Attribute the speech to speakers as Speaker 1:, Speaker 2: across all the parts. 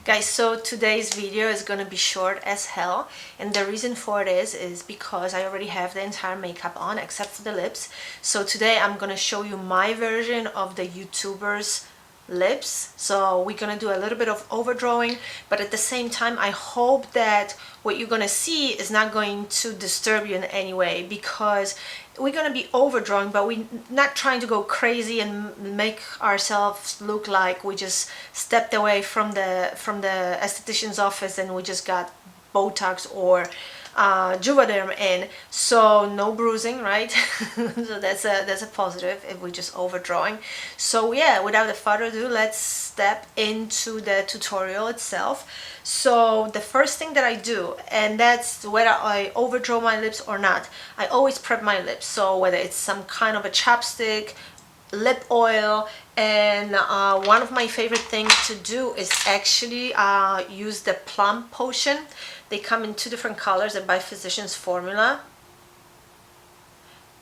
Speaker 1: Guys, so today's video is gonna be short as hell, and the reason for it is because I already have the entire makeup on except for the lips. So today I'm gonna show you my version of the YouTuber's lips. So we're gonna do a little bit of overdrawing, but at the same time I hope that what you're gonna see is not going to disturb you in any way, because we're gonna be overdrawing, but we're not trying to go crazy and make ourselves look like we just stepped away from the esthetician's office and we just got Botox or Juvederm in. So no bruising, right? So that's a positive if we're just overdrawing. So yeah, without further ado, let's step into the tutorial itself. So the first thing that I do, and that's whether I overdraw my lips or not, I always prep my lips. So whether it's some kind of a chapstick, lip oil, and one of my favorite things to do is actually use the plum potion. They come in two different colors and by Physicians Formula,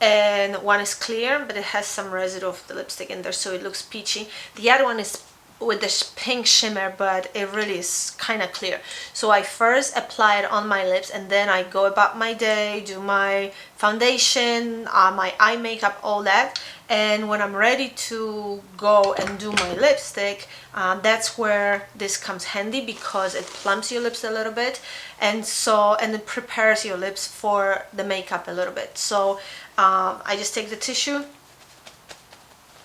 Speaker 1: and one is clear but it has some residue of the lipstick in there, so it looks peachy. The other one is with this pink shimmer, but it really is kind of clear. So I first apply it on my lips and then I go about my day, do my foundation, my eye makeup, all that. And when I'm ready to go and do my lipstick, that's where this comes handy, because it plumps your lips a little bit, and it prepares your lips for the makeup a little bit. So I just take the tissue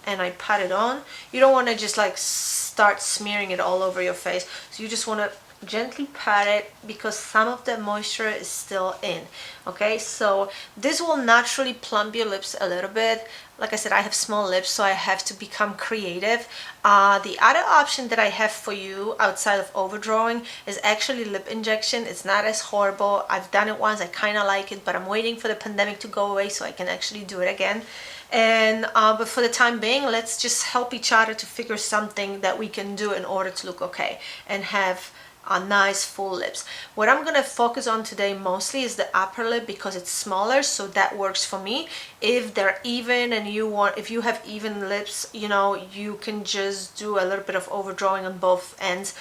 Speaker 1: and I pat it on. You don't want to just like start smearing it all over your face, so you just want to gently pat it because some of the moisture is still in. Okay, so this will naturally plump your lips a little bit. Like I said, I have small lips, so I have to become creative. The other option that I have for you outside of overdrawing is actually lip injection. It's not as horrible. I've done it once, I kind of like it, but I'm waiting for the pandemic to go away so I can actually do it again. And but for the time being, let's just help each other to figure something that we can do in order to look okay and have a nice full lips. What I'm gonna focus on today mostly is the upper lip because it's smaller, so that works for me. If they're even and if you have even lips, you know, you can just do a little bit of overdrawing on both ends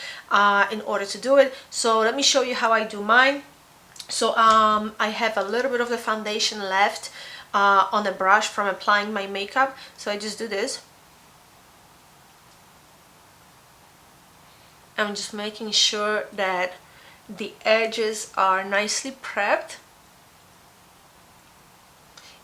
Speaker 1: in order to do it. So let me show you how I do mine. So I have a little bit of the foundation left on the brush from applying my makeup, so I just do this. I'm just making sure that the edges are nicely prepped,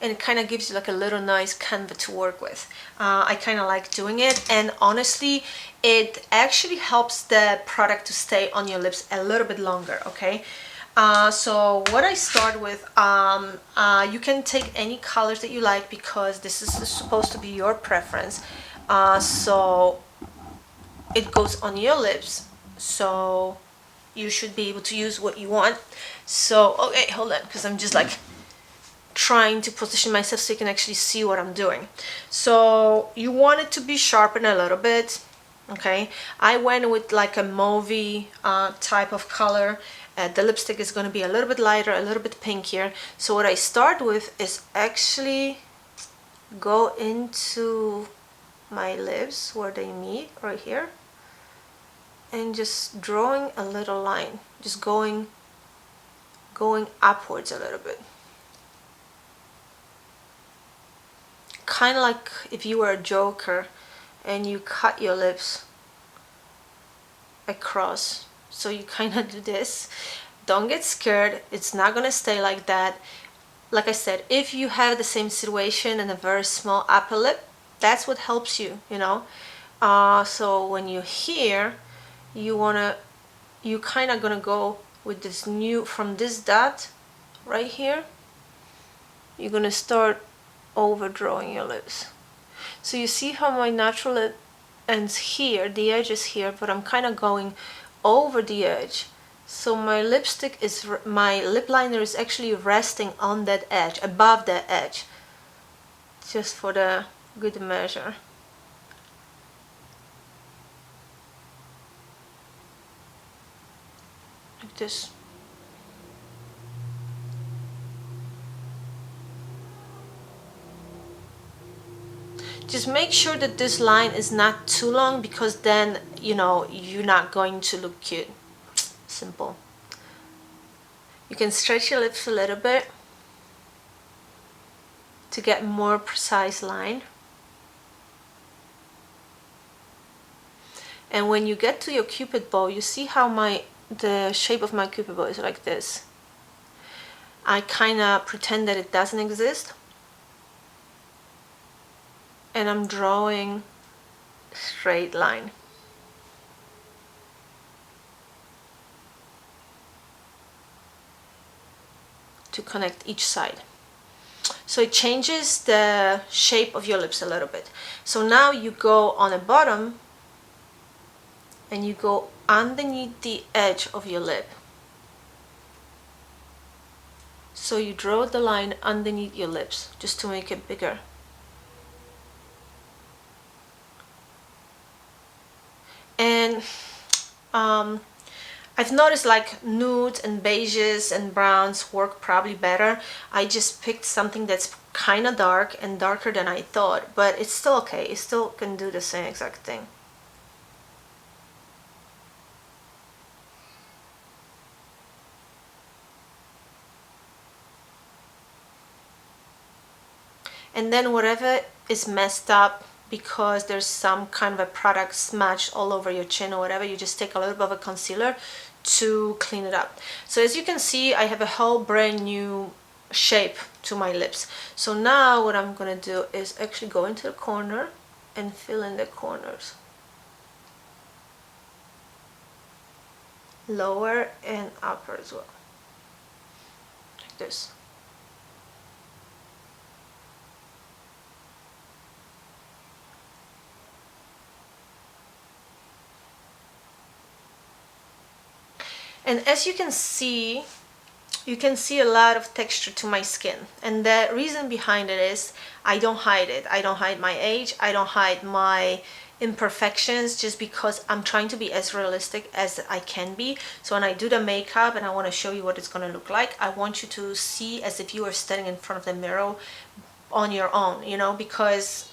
Speaker 1: and it kind of gives you like a little nice canvas to work with. I kind of like doing it, and honestly it actually helps the product to stay on your lips a little bit longer. Okay, so what I start with, you can take any colors that you like because this is supposed to be your preference. So it goes on your lips, so you should be able to use what you want. So okay, hold on, because I'm just like trying to position myself so you can actually see what I'm doing. So you want it to be sharpened a little bit. Okay, I went with like a mauvey type of color. The lipstick is going to be a little bit lighter, a little bit pinkier. So what I start with is actually go into my lips where they meet, right here, and just drawing a little line, just going upwards a little bit, kind of like if you were a joker and you cut your lips across. So you kind of do this. Don't get scared, it's not gonna stay like that. Like I said, if you have the same situation and a very small upper lip, that's what helps you, you know. So when you're here, you kind of gonna go with this from this dot right here, you're gonna start overdrawing your lips. So you see how my natural lip ends here, the edge is here, but I'm kind of going over the edge. So my my lip liner is actually resting on that edge, above that edge, just for the good measure. Like this. Just make sure that this line is not too long, because then, you know, you're not going to look cute. Simple. You can stretch your lips a little bit to get more precise line. And when you get to your cupid bow, you see how the shape of my cupid bow is like this. I kind of pretend that it doesn't exist, and I'm drawing a straight line. To connect each side. So it changes the shape of your lips a little bit. So now you go on the bottom and you go underneath the edge of your lip. So you draw the line underneath your lips just to make it bigger. And I've noticed like nudes and beiges and browns work probably better. I just picked something that's kind of dark and darker than I thought, but it's still okay. It still can do the same exact thing. And then whatever is messed up because there's some kind of a product smudged all over your chin or whatever, you just take a little bit of a concealer to clean it up. So as you can see, I have a whole brand new shape to my lips. So now what I'm gonna do is actually go into the corner and fill in the corners. Lower and upper as well. Like this. And as you can see a lot of texture to my skin. And the reason behind it is I don't hide it. I don't hide my age. I don't hide my imperfections, just because I'm trying to be as realistic as I can be. So when I do the makeup and I want to show you what it's going to look like, I want you to see as if you were standing in front of the mirror on your own, you know, because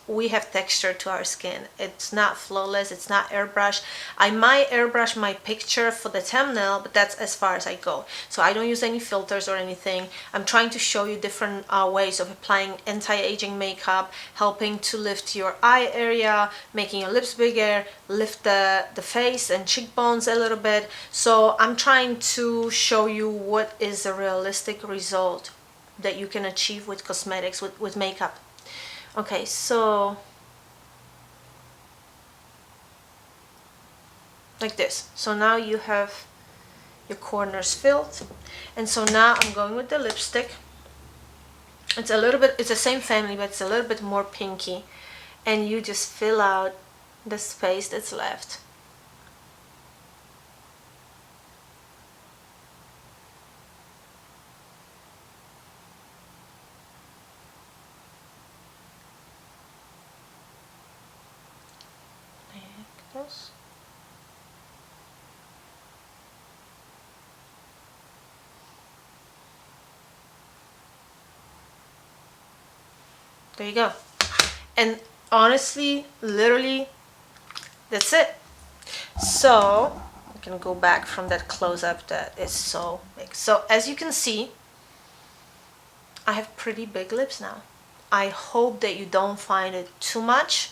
Speaker 1: we have texture to our skin. It's not flawless, it's not airbrush. I might airbrush my picture for the thumbnail, but that's as far as I go. So I don't use any filters or anything. I'm trying to show you different ways of applying anti-aging makeup, helping to lift your eye area, making your lips bigger, lift the face and cheekbones a little bit. So I'm trying to show you what is a realistic result that you can achieve with cosmetics, with makeup. Okay, so like this. So now you have your corners filled, and so now I'm going with the lipstick. It's a little bit, it's the same family, but it's a little bit more pinky, and you just fill out the space that's left. This. There you go. And honestly, literally, that's it. So I can go back from that close-up that is so big. So as you can see, I have pretty big lips now. I hope that you don't find it too much.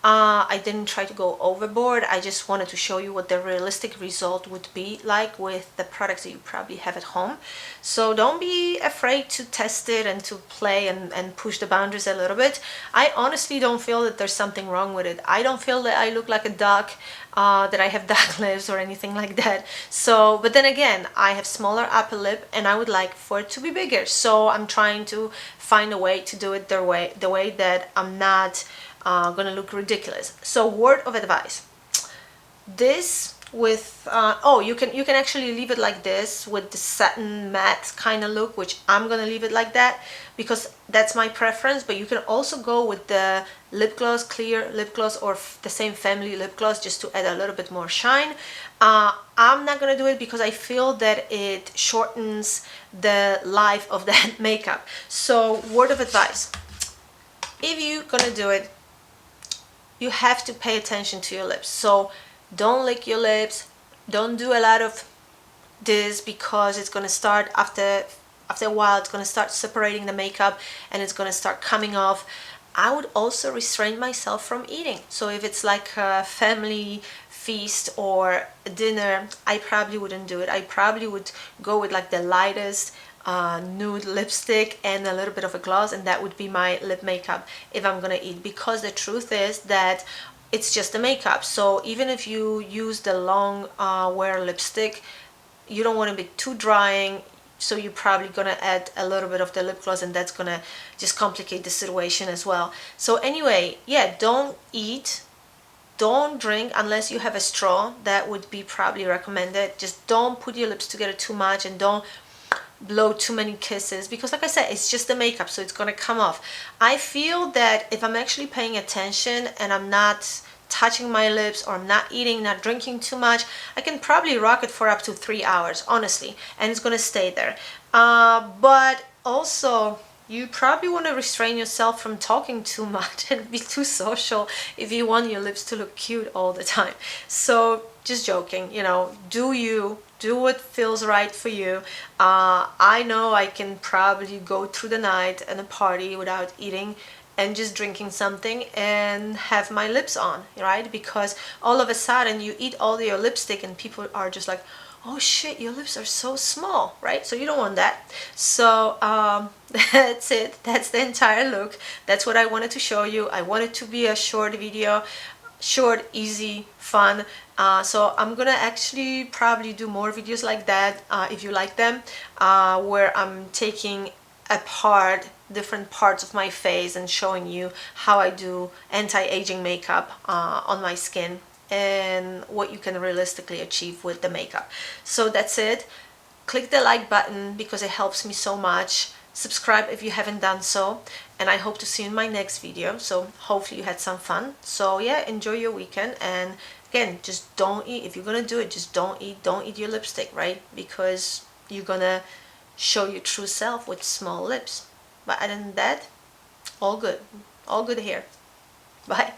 Speaker 1: I didn't try to go overboard. I just wanted to show you what the realistic result would be like with the products that you probably have at home. So don't be afraid to test it and to play and push the boundaries a little bit. I honestly don't feel that there's something wrong with it. I don't feel that I look like a duck, that I have duck lips or anything like that. So, but then again, I have smaller upper lip and I would like for it to be bigger. So I'm trying to find a way to do it the way that I'm not gonna look ridiculous. So word of advice, this with you can actually leave it like this with the satin matte kind of look, which I'm gonna leave it like that because that's my preference, but you can also go with the lip gloss, clear lip gloss, or the same family lip gloss, just to add a little bit more shine. I'm not gonna do it because I feel that it shortens the life of that makeup. So word of advice, if you're gonna do it, you have to pay attention to your lips. So don't lick your lips, don't do a lot of this, because it's gonna start after a while, it's gonna start separating the makeup and it's gonna start coming off. I would also restrain myself from eating. So if it's like a family feast or dinner, I probably wouldn't do it. I probably would go with like the lightest nude lipstick and a little bit of a gloss, and that would be my lip makeup if I'm gonna eat, because the truth is that it's just the makeup. So even if you use the long wear lipstick, you don't want to be too drying, so you're probably gonna add a little bit of the lip gloss, and that's gonna just complicate the situation as well. So anyway, yeah, don't eat, don't drink unless you have a straw. That would be probably recommended. Just don't put your lips together too much, and don't blow too many kisses, because like I said, it's just the makeup, so it's gonna come off. I feel that if I'm actually paying attention and I'm not touching my lips, or I'm not eating, not drinking too much, I can probably rock it for up to 3 hours, honestly, and it's gonna stay there. But also, you probably want to restrain yourself from talking too much and be too social if you want your lips to look cute all the time. So just joking, you know, do you, do what feels right for you. I know I can probably go through the night and a party without eating and just drinking something and have my lips on, right? Because all of a sudden you eat all your lipstick and people are just like, oh shit, your lips are so small, right? So you don't want that. So that's it. That's the entire look. That's what I wanted to show you. I wanted to be a short video, short, easy, fun. So I'm gonna actually probably do more videos like that, if you like them, where I'm taking apart different parts of my face and showing you how I do anti-aging makeup on my skin, and what you can realistically achieve with the makeup. So that's it. Click the like button because it helps me so much. Subscribe if you haven't done so, and I hope to see you in my next video. So hopefully you had some fun. So yeah, enjoy your weekend, and again, just don't eat. If you're gonna do it, just don't eat your lipstick, right? Because you're gonna show your true self with small lips. But other than that, all good here. Bye.